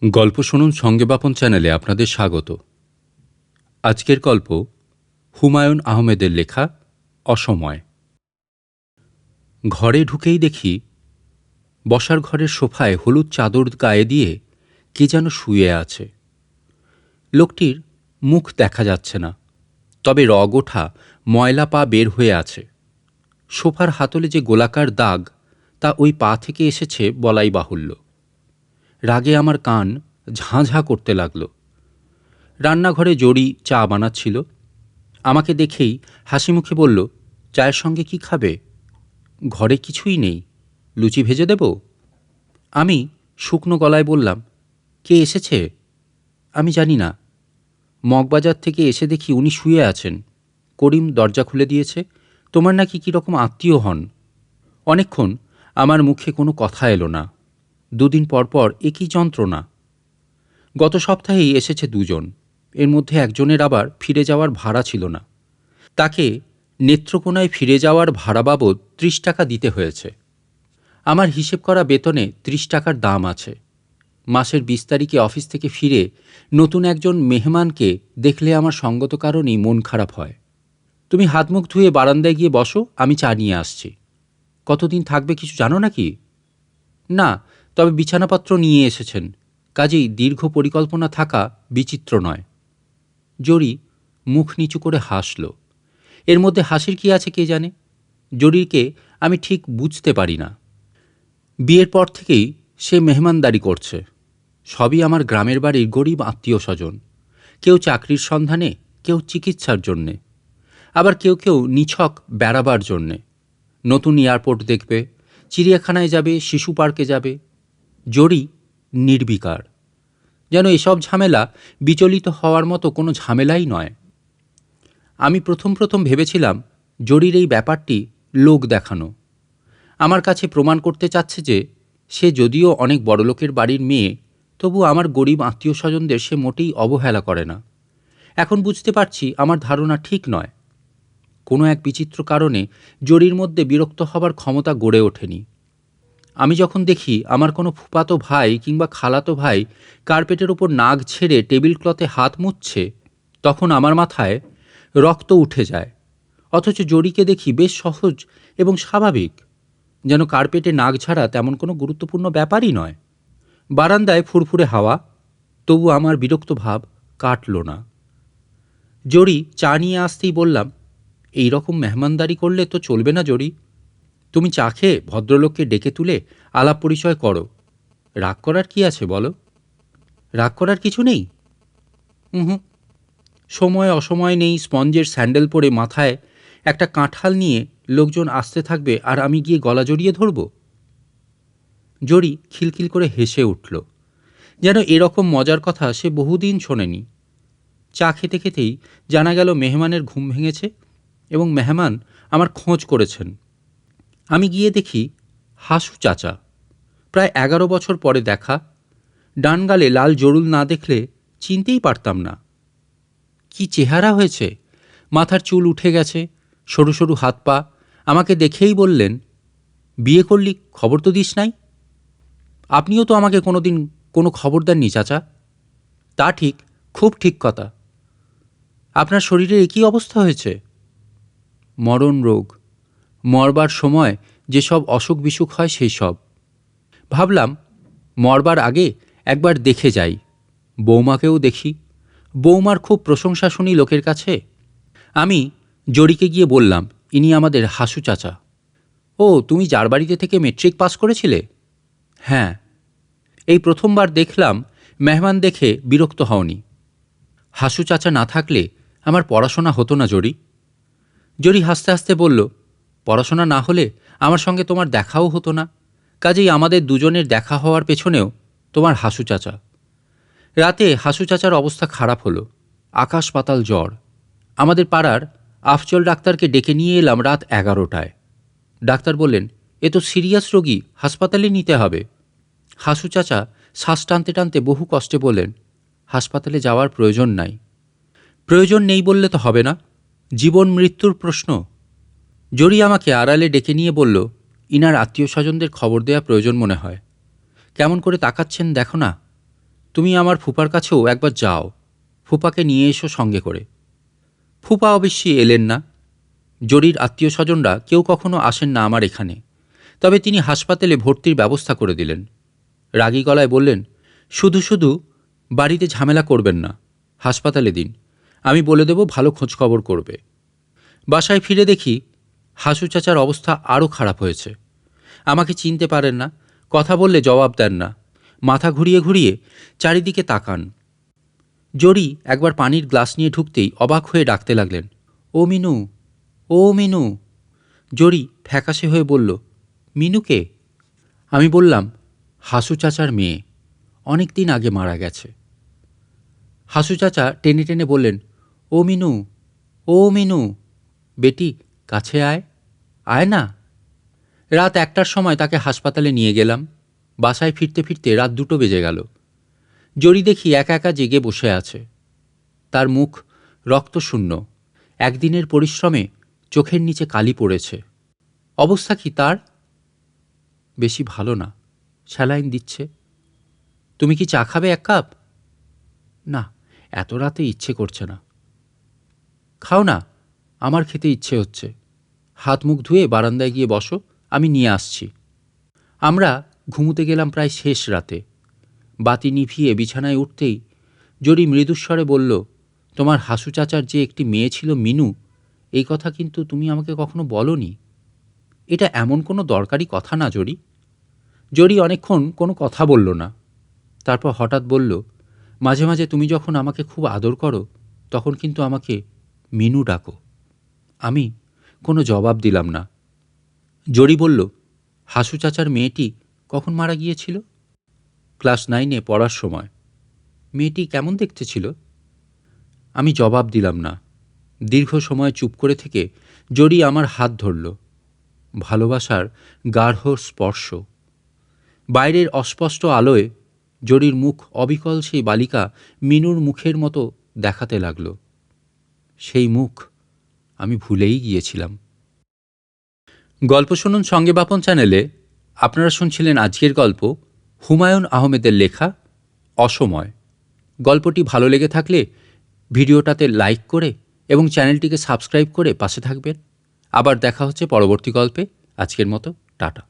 গল্প শুনুন সঙ্গেবাপন চ্যানেলে আপনাদের স্বাগত। আজকের গল্প হুমায়ুন আহমেদের লেখা অসময়। ঘরে ঢুকেই দেখি বসার ঘরের সোফায় হলুদ চাদর গায়ে দিয়ে কে যেন শুয়ে আছে। লোকটির মুখ দেখা যাচ্ছে না, তবে রগ ওঠা ময়লা পা বের হয়ে আছে। সোফার হাতলে যে গোলাকার দাগ, তা ওই পা থেকে এসেছে বলাই বাহুল্য। রাগে আমার কান ঝাঁ ঝাঁ করতে লাগল। রান্নাঘরে জড়ি চা বানাচ্ছিল। আমাকে দেখেই হাসি মুখে বলল, চায়ের সঙ্গে কি খাবে? ঘরে কিছুই নেই, লুচি ভেজে দেব? আমি শুকনো গলায় বললাম, কে এসেছে? আমি জানি না। মগবাজার থেকে এসে দেখি উনি শুয়ে আছেন। করিম দরজা খুলে দিয়েছে। তোমার নাকি কীরকম আত্মীয় হন। অনেকক্ষণ আমার মুখে কোনো কথা এলো না। দুদিন পর পর একই যন্ত্রণা। গত সপ্তাহেই এসেছে দুজন। এর মধ্যে একজনের আবার ফিরে যাওয়ার ভাড়া ছিল না। তাকে নেত্রকোনায় ফিরে যাওয়ার ভাড়া বাবদ 30 টাকা দিতে হয়েছে। আমার হিসেব করা বেতনে 30 টাকার দাম আছে। মাসের 20 তারিখে অফিস থেকে ফিরে নতুন একজন মেহমানকে দেখলে আমার সঙ্গত কারণেই মন খারাপ হয়। তুমি হাত মুখ ধুয়ে বারান্দায় গিয়ে বসো, আমি চা নিয়ে আসছি। কতদিন থাকবে কিছু জানো নাকি? না, তবে বিছানাপত্র নিয়ে এসেছেন, কাজেই দীর্ঘ পরিকল্পনা থাকা বিচিত্র নয়। জরি মুখ নিচু করে হাসল। এর মধ্যে হাসির কি আছে কে জানে। জরিকে আমি ঠিক বুঝতে পারি না। বিয়ের পর থেকেই সে মেহমানদারি করছে। সবই আমার গ্রামের বাড়ির গরিব আত্মীয় স্বজন। কেউ চাকরির সন্ধানে, কেউ চিকিৎসার জন্যে, আবার কেউ কেউ নিছক বেড়াবার জন্যে। নতুন এয়ারপোর্ট দেখবে, চিড়িয়াখানায় যাবে, শিশু পার্কে যাবে। জরি নির্বিকার, যেন এসব ঝামেলা বিচলিত হওয়ার মতো কোনো ঝামেলাই নয়। আমি প্রথম প্রথম ভেবেছিলাম জরির এই ব্যাপারটি লোক দেখানো। আমার কাছে প্রমাণ করতে চাচ্ছে যে সে যদিও অনেক বড়লোকের বাড়ির মেয়ে, তবু আমার গরিব আত্মীয় স্বজনদের সে মোটেই অবহেলা করে না। এখন বুঝতে পারছি আমার ধারণা ঠিক নয়। কোনো এক বিচিত্র কারণে জরির মধ্যে বিরক্ত হবার ক্ষমতা গড়ে ওঠেনি। আমি যখন দেখি আমার কোনো ফুফাতো ভাই কিংবা খালাতো ভাই কার্পেটের ওপর নাক ছেড়ে টেবিল ক্লথে হাত মুছছে, তখন আমার মাথায় রক্ত উঠে যায়। অথচ জরিকে দেখি বেশ সহজ এবং স্বাভাবিক, যেন কার্পেটে নাক ঝাড়া তেমন কোনো গুরুত্বপূর্ণ ব্যাপারই নয়। বারান্দায় ফুরফুরে হাওয়া, তবু আমার বিরক্ত ভাব কাটল না। জরি চা নিয়ে আসতেই বললাম, এই রকম মেহমানদারি করলে তো চলবে না জরি। তুমি চা খেয়ে ভদ্রলোককে ডেকে তুলে আলাপ পরিচয় করো। রাগ করার কি আছে বলো? রাগ করার কিছু নেই। হুম, সময় অসময় নেই স্পঞ্জের স্যান্ডেল পরে মাথায় একটা কাঁঠাল নিয়ে লোকজন আসতে থাকবে আর আমি গিয়ে গলা জড়িয়ে ধরব? জরি খিলখিল করে হেসে উঠল, যেন এরকম মজার কথা সে বহুদিন শোনেনি। চা খেতে খেতেই জানা গেল মেহমানের ঘুম ভেঙেছে এবং মেহমান আমার খোঁজ করেছেন। আমি গিয়ে দেখি হাসু চাচা। প্রায় 11 বছর পরে দেখা। ডান গালে লাল জরুল না দেখলে চিনতেই পারতাম না। কি চেহারা হয়েছে! মাথার চুল উঠে গেছে, সরু সরু হাত পা। আমাকে দেখেই বললেন, বিয়ে করলি, খবর তো দিস নাই? আপনিও তো আমাকে কোনোদিন কোনো খবর দেননি চাচা। তা ঠিক, খুব ঠিক কথা। আপনার শরীরের একই অবস্থা হয়েছে? মরণ রোগ, মরবার সময় যেসব অসুখ বিসুখ হয় সেই সব। ভাবলাম মরবার আগে একবার দেখে যাই, বৌমাকেও দেখি। বৌমার খুব প্রশংসা শুনি লোকের কাছে। আমি জরিকে গিয়ে বললাম, ইনি আমাদের হাসু চাচা। ও, তুমি যার বাড়িতে থেকে মেট্রিক পাস করেছিলে? হ্যাঁ। এই প্রথমবার দেখলাম মেহমান দেখে বিরক্ত হওনি। হাসু চাচা না থাকলে আমার পড়াশোনা হতো না জরি। জরি হাসতে হাসতে বলল, পড়াশোনা না হলে আমার সঙ্গে তোমার দেখাও হতো না, কাজেই আমাদের দুজনের দেখা হওয়ার পেছনেও তোমার হাসু চাচা। রাতে হাসু চাচার অবস্থা খারাপ হলো, আকাশ পাতাল জ্বর। আমাদের পাড়ার আফজল ডাক্তারকে ডেকে নিয়ে এলাম রাত 11টায়। ডাক্তার বললেন, এ তো সিরিয়াস রোগী, হাসপাতালে নিতে হবে। হাসু চাচা শ্বাস টানতে টানতে বহু কষ্টে বললেন, হাসপাতালে যাওয়ার প্রয়োজন নাই। প্রয়োজন নেই বললে তো হবে না, জীবন মৃত্যুর প্রশ্ন। জরি আমাকে আড়ালে ডেকে নিয়ে বলল, ইনার আত্মীয় স্বজনদের খবর দেওয়া প্রয়োজন মনে হয়। কেমন করে তাকাচ্ছেন দেখো না। তুমি আমার ফুপার কাছেও একবার যাও, ফুপাকে নিয়ে এসো সঙ্গে করে। ফুপা অবশ্যই এলেন না। জরির আত্মীয় স্বজনরা কেউ কখনো আসেন না আমার এখানে, তবে তিনি হাসপাতালে ভর্তির ব্যবস্থা করে দিলেন। রাগী গলায় বললেন, শুধু শুধু বাড়িতে ঝামেলা করবেন না, হাসপাতালে দিন, আমি বলে দেব ভালো খোঁজখবর করবে। বাসায় ফিরে দেখি হাসু চাচার অবস্থা আরও খারাপ হয়েছে। আমাকে চিনতে পারেন না, কথা বললে জবাব দেন না, মাথা ঘুরিয়ে ঘুরিয়ে চারিদিকে তাকান। জরি একবার পানির গ্লাস নিয়ে ঢুকতেই অবাক হয়ে ডাকতে লাগলেন, ও মিনু, ও মিনু। জরি ফ্যাকাশে হয়ে বলল, মিনুকে? আমি বললাম, হাসু চাচার মেয়ে, অনেক দিন আগে মারা গেছে। হাসু চাচা টেনে টেনে বললেন, ও মিনু, ও মিনু, বেটি কাছে আয়, আয় না। রাত 1টার সময় তাকে হাসপাতালে নিয়ে গেলাম। বাসায় ফিরতে ফিরতে রাত 2টো বেজে গেল। জরি দেখি একা একা জেগে বসে আছে। তার মুখ রক্তশূন্য, একদিনের পরিশ্রমে চোখের নিচে কালি পড়েছে। অবস্থা কি তার? বেশি ভালো না, স্যালাইন দিচ্ছে। তুমি কি চা খাবে 1 কাপ? না, এত রাতে ইচ্ছে করছে না। খাও না, আমার খেতে ইচ্ছে হচ্ছে। হাত মুখ ধুয়ে বারান্দায় গিয়ে বসো, আমি নিয়ে আসছি। আমরা ঘুমুতে গেলাম প্রায় শেষ রাতে। বাতি নিভিয়ে বিছানায় উঠতেই জরি মৃদুস্বরে বলল, তোমার হাসু চাচার যে একটি মেয়ে ছিল মিনু, এই কথা কিন্তু তুমি আমাকে কখনো বলনি। এটা এমন কোনো দরকারি কথা না জরি। জরি অনেকক্ষণ কোনো কথা বলল না। তারপর হঠাৎ বলল, মাঝে মাঝে তুমি যখন আমাকে খুব আদর করো, তখন কিন্তু আমাকে মিনু ডাকো। আমি কোনো জবাব দিলাম না। জরি বলল, হাসু চাচার মেয়েটি কখন মারা গিয়েছিল? ক্লাস 9-এ পড়ার সময়। মেয়েটি কেমন দেখতে ছিল? আমি জবাব দিলাম না। দীর্ঘ সময় চুপ করে থেকে জরি আমার হাত ধরল। ভালোবাসার গাঢ় স্পর্শ। বাইরের অস্পষ্ট আলোয় জরির মুখ অবিকল সেই বালিকা মিনুর মুখের মতো দেখাতে লাগল। সেই মুখ আমি ভুলেই গিয়েছিলাম। গল্প শুনুন সঙ্গে বাপন চ্যানেলে। আপনারা শুনছিলেন আজকের গল্প হুমায়ুন আহমেদের লেখা অসময়। গল্পটি ভালো লেগে থাকলে ভিডিওটাতে লাইক করে এবং চ্যানেলটিকে সাবস্ক্রাইব করে পাশে থাকবেন। আবার দেখা হচ্ছে পরবর্তী গল্পে। আজকের মতো টাটা।